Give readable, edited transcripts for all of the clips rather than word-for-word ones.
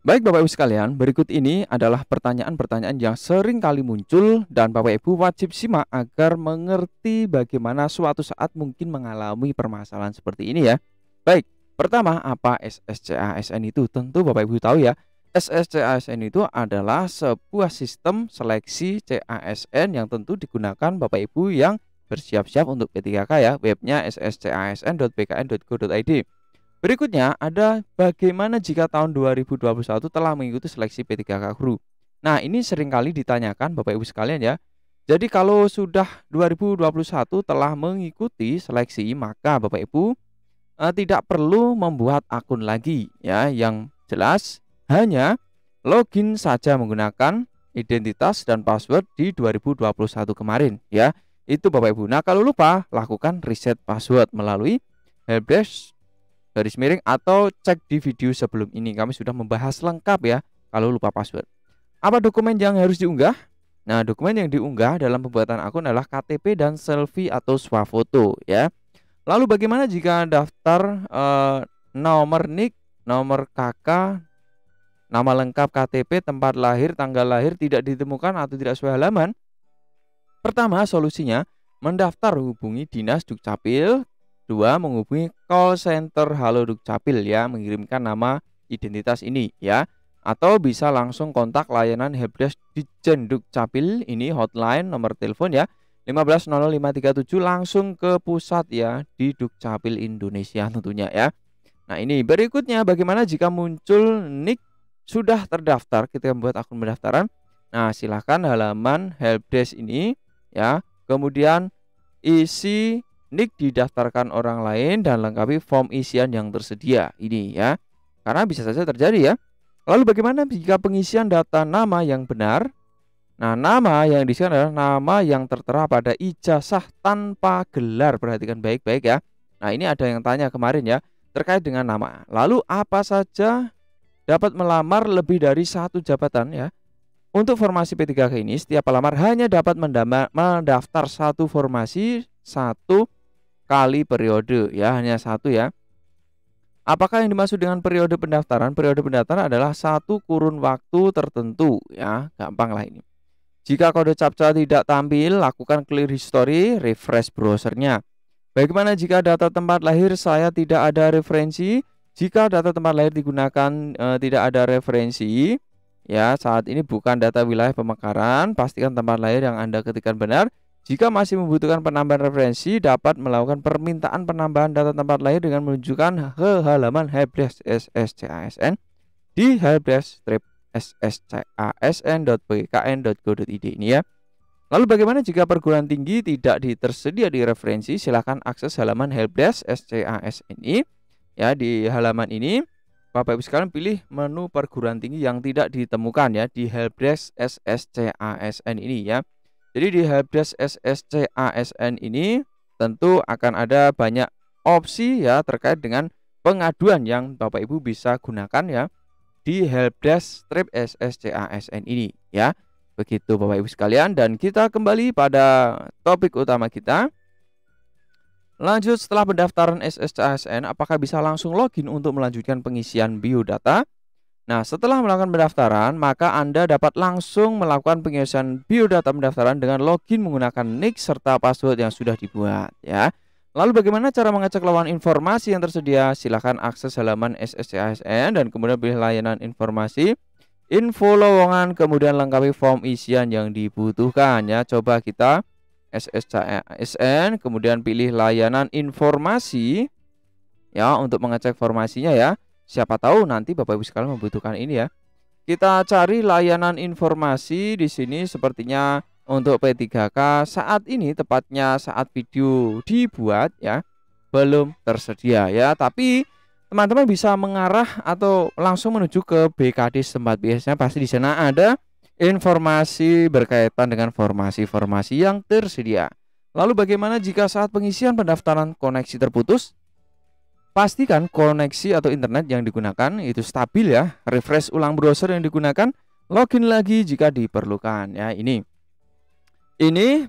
Baik Bapak Ibu sekalian, berikut ini adalah pertanyaan-pertanyaan yang sering kali muncul dan Bapak Ibu wajib simak agar mengerti bagaimana suatu saat mungkin mengalami permasalahan seperti ini ya. Baik, pertama apa SSCASN itu? Tentu Bapak Ibu tahu ya, SSCASN itu adalah sebuah sistem seleksi CASN yang tentu digunakan Bapak Ibu yang bersiap-siap untuk P3K ya, webnya sscasn.bkn.go.id. Berikutnya ada bagaimana jika tahun 2021 telah mengikuti seleksi P3K Guru. Nah, ini seringkali ditanyakan Bapak Ibu sekalian ya. Jadi kalau sudah 2021 telah mengikuti seleksi, maka Bapak Ibu tidak perlu membuat akun lagi ya. Yang jelas hanya login saja menggunakan identitas dan password di 2021 kemarin ya. Itu Bapak Ibu. Nah, kalau lupa lakukan reset password melalui helpdesk garis miring atau cek di video sebelum ini. Kami sudah membahas lengkap ya kalau lupa password. Apa dokumen yang harus diunggah? Nah, dokumen yang diunggah dalam pembuatan akun adalah KTP dan selfie atau swafoto ya. Lalu bagaimana jika daftar nomor NIK, nomor KK, nama lengkap KTP, tempat lahir, tanggal lahir tidak ditemukan atau tidak sesuai halaman? Pertama, solusinya mendaftar hubungi Dinas Dukcapil. 2. Menghubungi call center Halo Dukcapil ya, mengirimkan nama identitas ini ya. Atau bisa langsung kontak layanan helpdesk Ditjen Dukcapil, ini hotline nomor telepon ya, 1500 537, langsung ke pusat ya di Dukcapil Indonesia tentunya ya. Nah, ini berikutnya bagaimana jika muncul NIK sudah terdaftar ketika membuat akun pendaftaran. Nah, silahkan halaman helpdesk ini ya, kemudian isi NIK didaftarkan orang lain dan lengkapi form isian yang tersedia ini ya. Karena bisa saja terjadi ya. Lalu bagaimana jika pengisian data nama yang benar? Nah, nama yang diisikan adalah nama yang tertera pada ijazah tanpa gelar. Perhatikan baik-baik ya. Nah, ini ada yang tanya kemarin ya terkait dengan nama. Lalu apa saja dapat melamar lebih dari satu jabatan ya? Untuk formasi P3K ini, setiap pelamar hanya dapat mendaftar satu formasi, satu kali periode ya, hanya satu ya. Apakah yang dimaksud dengan periode pendaftaran? Periode pendaftaran adalah satu kurun waktu tertentu ya, gampang lah ini. Jika kode CAPTCHA tidak tampil, lakukan clear history, refresh browsernya. Bagaimana jika data tempat lahir saya tidak ada referensi? Jika data tempat lahir digunakan tidak ada referensi ya, saat ini bukan data wilayah pemekaran, pastikan tempat lahir yang Anda ketikkan benar. Jika masih membutuhkan penambahan referensi, dapat melakukan permintaan penambahan data tempat lahir dengan menunjukkan ke halaman helpdesk SSCASN di helpdesk.sscasn.bkn.go.id ini ya. Lalu bagaimana jika perguruan tinggi tidak tersedia di referensi? Silahkan akses halaman helpdesk SCASN ini ya. Di halaman ini Bapak Ibu sekalian pilih menu perguruan tinggi yang tidak ditemukan ya di helpdesk SSCASN ini ya. Jadi di helpdesk SSCASN ini tentu akan ada banyak opsi ya terkait dengan pengaduan yang Bapak Ibu bisa gunakan ya di helpdesk strip SSCASN ini ya. Begitu Bapak Ibu sekalian, dan kita kembali pada topik utama kita. Lanjut, setelah pendaftaran SSCASN, apakah bisa langsung login untuk melanjutkan pengisian biodata? Nah, setelah melakukan pendaftaran, maka Anda dapat langsung melakukan pengisian biodata pendaftaran dengan login menggunakan NIK serta password yang sudah dibuat ya. Lalu bagaimana cara mengecek layanan informasi yang tersedia? Silahkan akses halaman SSCASN dan kemudian pilih layanan informasi, info lowongan, kemudian lengkapi form isian yang dibutuhkan ya. Coba kita SSCASN, kemudian pilih layanan informasi ya untuk mengecek formasinya ya. Siapa tahu nanti Bapak Ibu sekalian membutuhkan ini ya. Kita cari layanan informasi di sini, sepertinya untuk P3K saat ini, tepatnya saat video dibuat ya, belum tersedia ya. Tapi teman-teman bisa mengarah atau langsung menuju ke BKD setempat. Biasanya pasti di sana ada informasi berkaitan dengan formasi-formasi yang tersedia. Lalu bagaimana jika saat pengisian pendaftaran koneksi terputus? Pastikan koneksi atau internet yang digunakan itu stabil ya. Refresh ulang browser yang digunakan, login lagi jika diperlukan ya. Ini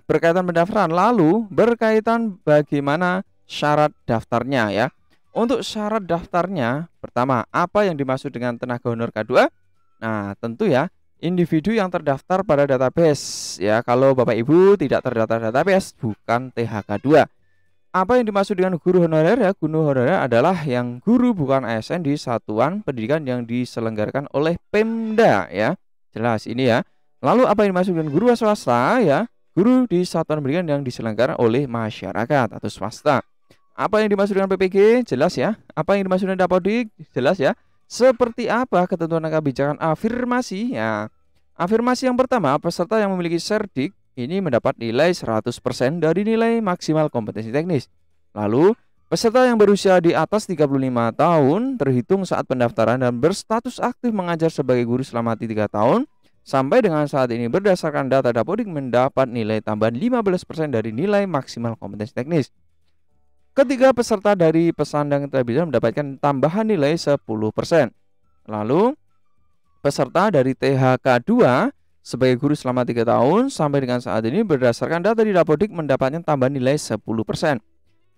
berkaitan pendaftaran. Lalu berkaitan bagaimana syarat daftarnya ya. Untuk syarat daftarnya, pertama, apa yang dimaksud dengan tenaga honor K2? Nah, tentu ya, individu yang terdaftar pada database ya. Kalau Bapak Ibu tidak terdaftar database, bukan THK2. Apa yang dimaksud dengan guru honorer ya? Guru honorer adalah yang guru bukan ASN di satuan pendidikan yang diselenggarakan oleh Pemda ya. Jelas ini ya. Lalu apa yang dimaksud dengan guru swasta ya? Guru di satuan pendidikan yang diselenggarakan oleh masyarakat atau swasta. Apa yang dimaksud dengan PPG? Jelas ya. Apa yang dimaksud dengan Dapodik? Jelas ya. Seperti apa ketentuan dan kebijakan afirmasi? Ya, afirmasi yang pertama, peserta yang memiliki serdik ini mendapat nilai 100% dari nilai maksimal kompetensi teknis. Lalu, peserta yang berusia di atas 35 tahun terhitung saat pendaftaran dan berstatus aktif mengajar sebagai guru selama 3 tahun sampai dengan saat ini berdasarkan data Dapodik mendapat nilai tambahan 15% dari nilai maksimal kompetensi teknis. Ketiga peserta dari pesandang televisi mendapatkan tambahan nilai 10%. Lalu, peserta dari THK2 sebagai guru selama 3 tahun sampai dengan saat ini berdasarkan data di Dapodik mendapatkan tambahan nilai 10%.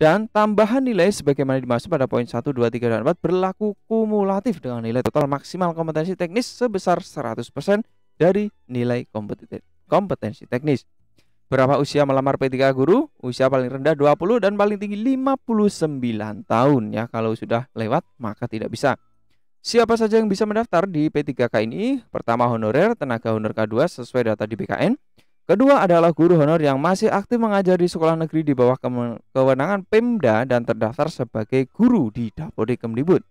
Dan tambahan nilai sebagaimana dimaksud pada poin 1, 2, 3, dan 4 berlaku kumulatif dengan nilai total maksimal kompetensi teknis sebesar 100% dari nilai kompetensi teknis. Berapa usia melamar P3 guru? Usia paling rendah 20 dan paling tinggi 59 tahun ya. Kalau sudah lewat maka tidak bisa. Siapa saja yang bisa mendaftar di P3K ini? Pertama, honorer, tenaga honor K2 sesuai data di BKN. Kedua adalah guru honor yang masih aktif mengajar di sekolah negeri di bawah kewenangan Pemda dan terdaftar sebagai guru di Dapodik Kemdikbud.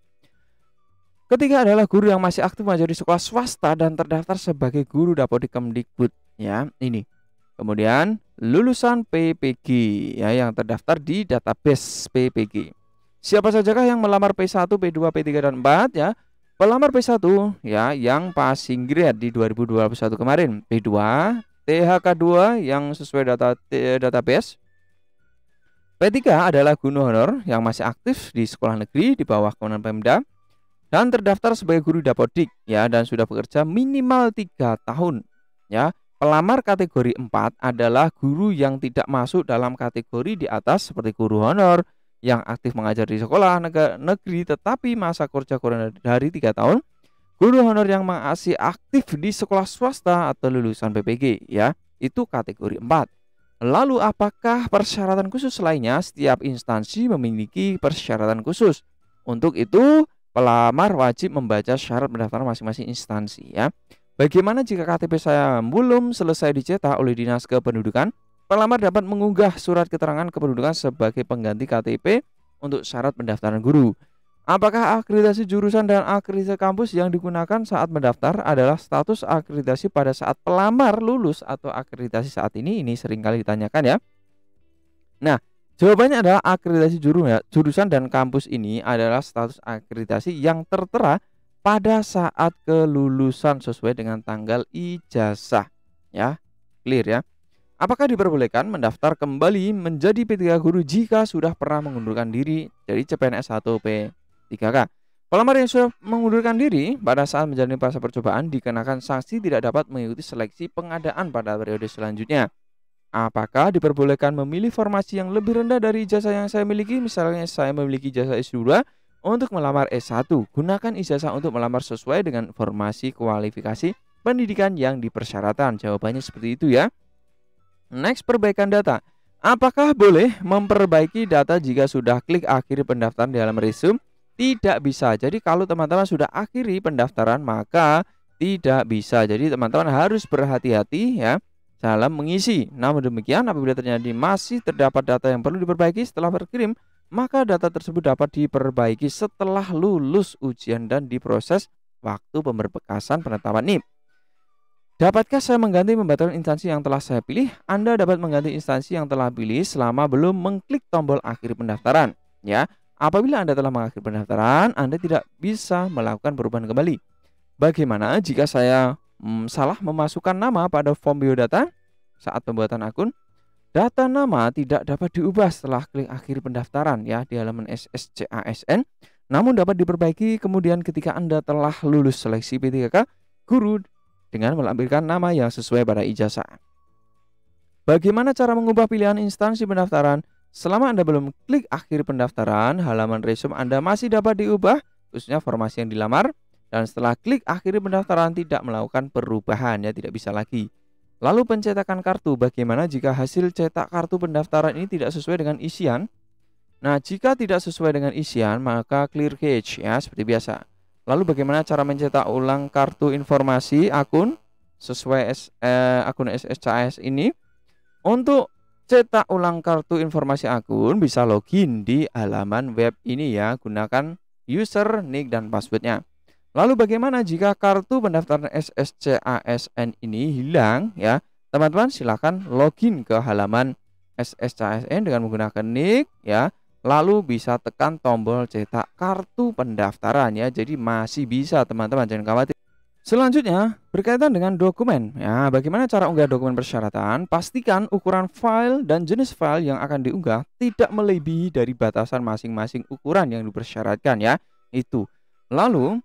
Ketiga adalah guru yang masih aktif mengajar di sekolah swasta dan terdaftar sebagai guru Dapodik Kemdikbud ya, ini. Kemudian lulusan PPG ya yang terdaftar di database PPG. Siapa sajakah yang melamar P1, P2, P3 dan 4 ya? Pelamar P1 ya yang passing grade di 2021 kemarin, P2, THK2 yang sesuai database. P3 adalah guru honor yang masih aktif di sekolah negeri di bawah kewenangan Pemda dan terdaftar sebagai guru Dapodik ya dan sudah bekerja minimal 3 tahun ya. Pelamar kategori 4 adalah guru yang tidak masuk dalam kategori di atas seperti guru honor yang aktif mengajar di sekolah negeri tetapi masa kerja kurang dari 3 tahun, guru honor yang masih aktif di sekolah swasta atau lulusan PPG ya, itu kategori 4. Lalu apakah persyaratan khusus lainnya? Setiap instansi memiliki persyaratan khusus. Untuk itu, pelamar wajib membaca syarat pendaftaran masing-masing instansi ya. Bagaimana jika KTP saya belum selesai dicetak oleh Dinas Kependudukan? Pelamar dapat mengunggah surat keterangan kependudukan sebagai pengganti KTP untuk syarat pendaftaran guru. Apakah akreditasi jurusan dan akreditasi kampus yang digunakan saat mendaftar adalah status akreditasi pada saat pelamar lulus atau akreditasi saat ini? Ini seringkali ditanyakan ya. Nah, jawabannya adalah akreditasi jurusan dan kampus ini adalah status akreditasi yang tertera pada saat kelulusan sesuai dengan tanggal ijazah ya. Clear ya. Apakah diperbolehkan mendaftar kembali menjadi P3 guru jika sudah pernah mengundurkan diri dari CPNS atau P3K? Pelamar yang sudah mengundurkan diri pada saat menjalani masa percobaan dikenakan sanksi tidak dapat mengikuti seleksi pengadaan pada periode selanjutnya. Apakah diperbolehkan memilih formasi yang lebih rendah dari ijazah yang saya miliki? Misalnya saya memiliki ijazah S2 untuk melamar S1. Gunakan ijazah untuk melamar sesuai dengan formasi kualifikasi pendidikan yang dipersyaratkan. Jawabannya seperti itu ya. Next, perbaikan data. Apakah boleh memperbaiki data jika sudah klik akhiri pendaftaran di halaman resume? Tidak bisa. Jadi kalau teman-teman sudah akhiri pendaftaran maka tidak bisa. Jadi teman-teman harus berhati-hati ya dalam mengisi. Namun demikian apabila terjadi masih terdapat data yang perlu diperbaiki setelah berkirim, maka data tersebut dapat diperbaiki setelah lulus ujian dan diproses waktu pemberkasan penetapan NIP. Dapatkah saya mengganti membatalkan instansi yang telah saya pilih? Anda dapat mengganti instansi yang telah pilih selama belum mengklik tombol akhir pendaftaran. Ya, apabila Anda telah mengakhiri pendaftaran, Anda tidak bisa melakukan perubahan kembali. Bagaimana jika saya salah memasukkan nama pada form biodata saat pembuatan akun? Data nama tidak dapat diubah setelah klik akhir pendaftaran ya di halaman SSCASN, namun dapat diperbaiki kemudian ketika Anda telah lulus seleksi P3K guru dengan melampirkan nama yang sesuai pada ijazah. Bagaimana cara mengubah pilihan instansi pendaftaran? Selama Anda belum klik akhir pendaftaran, halaman resume Anda masih dapat diubah, khususnya formasi yang dilamar. Dan setelah klik akhiri pendaftaran tidak melakukan perubahan ya, tidak bisa lagi. Lalu pencetakan kartu, bagaimana jika hasil cetak kartu pendaftaran ini tidak sesuai dengan isian? Nah, jika tidak sesuai dengan isian maka clear cache ya, seperti biasa. Lalu bagaimana cara mencetak ulang kartu informasi akun sesuai akun SSCAS ini? Untuk cetak ulang kartu informasi akun bisa login di halaman web ini ya, gunakan user, nick, dan passwordnya. Lalu bagaimana jika kartu pendaftaran SSCASN ini hilang ya? Teman-teman silakan login ke halaman SSCASN dengan menggunakan nick ya. Lalu bisa tekan tombol cetak kartu pendaftaran ya. Jadi masih bisa teman-teman, jangan khawatir. Selanjutnya berkaitan dengan dokumen ya. Bagaimana cara unggah dokumen persyaratan? Pastikan ukuran file dan jenis file yang akan diunggah tidak melebihi dari batasan masing-masing ukuran yang dipersyaratkan ya. Itu. Lalu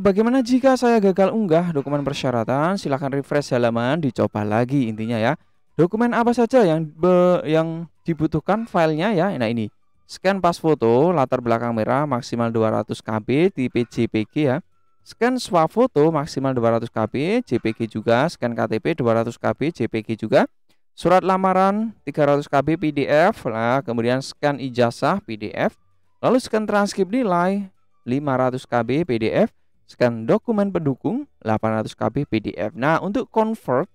bagaimana jika saya gagal unggah dokumen persyaratan? Silahkan refresh halaman, dicoba lagi intinya ya. Dokumen apa saja yang dibutuhkan filenya ya? Nah ini, scan pas foto, latar belakang merah maksimal 200 KB, tipe JPG ya. Scan swafoto maksimal 200 KB, JPG juga. Scan KTP 200 KB, JPG juga. Surat lamaran 300 KB PDF lah. Kemudian scan ijazah PDF. Lalu scan transkrip nilai 500 KB PDF, scan dokumen pendukung 800 KB PDF. Nah, untuk convert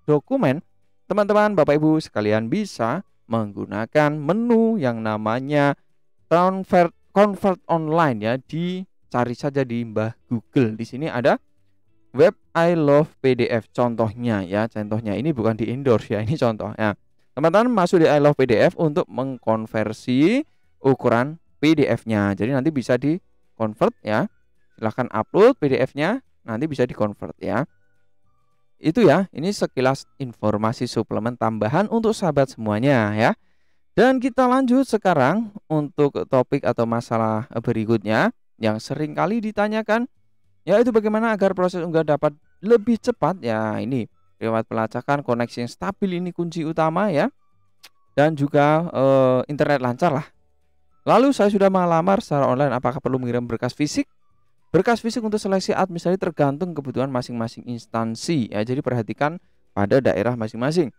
dokumen, teman-teman Bapak Ibu sekalian bisa menggunakan menu yang namanya convert online ya, dicari saja di Mbah Google. Di sini ada web I love PDF contohnya ya. Contohnya ini bukan di endorse ya, ini contoh ya. Teman-teman masuk di I love PDF untuk mengkonversi ukuran PDF-nya. Jadi nanti bisa di-convert ya. Silahkan upload PDF-nya, nanti bisa di-convert ya. Itu ya, ini sekilas informasi suplemen tambahan untuk sahabat semuanya ya. Dan kita lanjut sekarang untuk topik atau masalah berikutnya yang sering kali ditanyakan, yaitu bagaimana agar proses unggah dapat lebih cepat ya. Ini lewat pelacakan, koneksi yang stabil ini kunci utama ya. Dan juga internet lancar lah. Lalu saya sudah melamar secara online, apakah perlu mengirim berkas fisik? Berkas fisik untuk seleksi administrasi tergantung kebutuhan masing-masing instansi ya. Jadi perhatikan pada daerah masing-masing.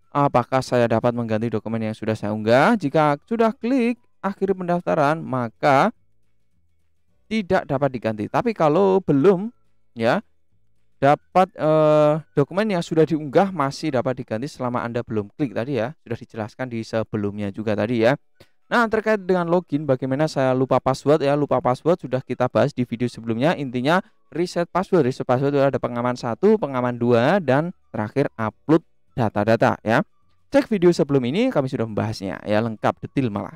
Apakah saya dapat mengganti dokumen yang sudah saya unggah? Jika sudah klik akhiri pendaftaran maka tidak dapat diganti. Tapi kalau belum ya, dapat dokumen yang sudah diunggah masih dapat diganti selama Anda belum klik tadi ya. Sudah dijelaskan di sebelumnya juga tadi ya. Nah, terkait dengan login, bagaimana saya lupa password ya. Lupa password sudah kita bahas di video sebelumnya. Intinya reset password. Reset password itu ada pengaman 1, pengaman 2, dan terakhir upload data-data ya. Cek video sebelum ini, kami sudah membahasnya ya, lengkap detail malah.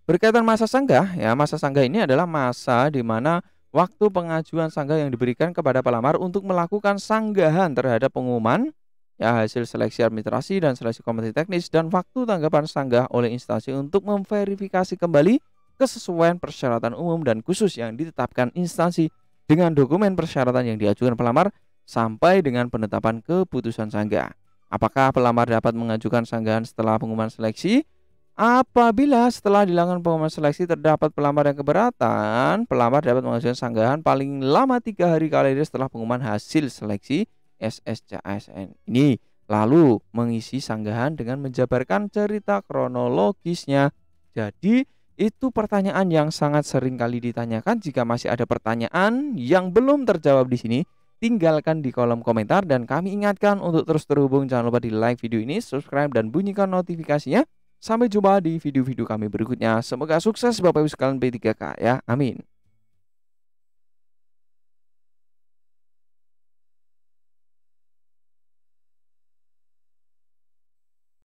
Berkaitan masa sanggah ya, masa sanggah ini adalah masa di mana waktu pengajuan sanggah yang diberikan kepada pelamar untuk melakukan sanggahan terhadap pengumuman ya, hasil seleksi administrasi dan seleksi kompetensi teknis, dan waktu tanggapan sanggah oleh instansi untuk memverifikasi kembali kesesuaian persyaratan umum dan khusus yang ditetapkan instansi dengan dokumen persyaratan yang diajukan pelamar sampai dengan penetapan keputusan sanggah. Apakah pelamar dapat mengajukan sanggahan setelah pengumuman seleksi? Apabila setelah dilakukan pengumuman seleksi terdapat pelamar yang keberatan, pelamar dapat mengajukan sanggahan paling lama 3 hari kalender setelah pengumuman hasil seleksi SSCASN ini. Lalu mengisi sanggahan dengan menjabarkan cerita kronologisnya. Jadi itu pertanyaan yang sangat sering kali ditanyakan. Jika masih ada pertanyaan yang belum terjawab di sini, tinggalkan di kolom komentar dan kami ingatkan untuk terus terhubung. Jangan lupa di like video ini, subscribe, dan bunyikan notifikasinya. Sampai jumpa di video-video kami berikutnya. Semoga sukses Bapak Ibu sekalian P3K ya. Amin.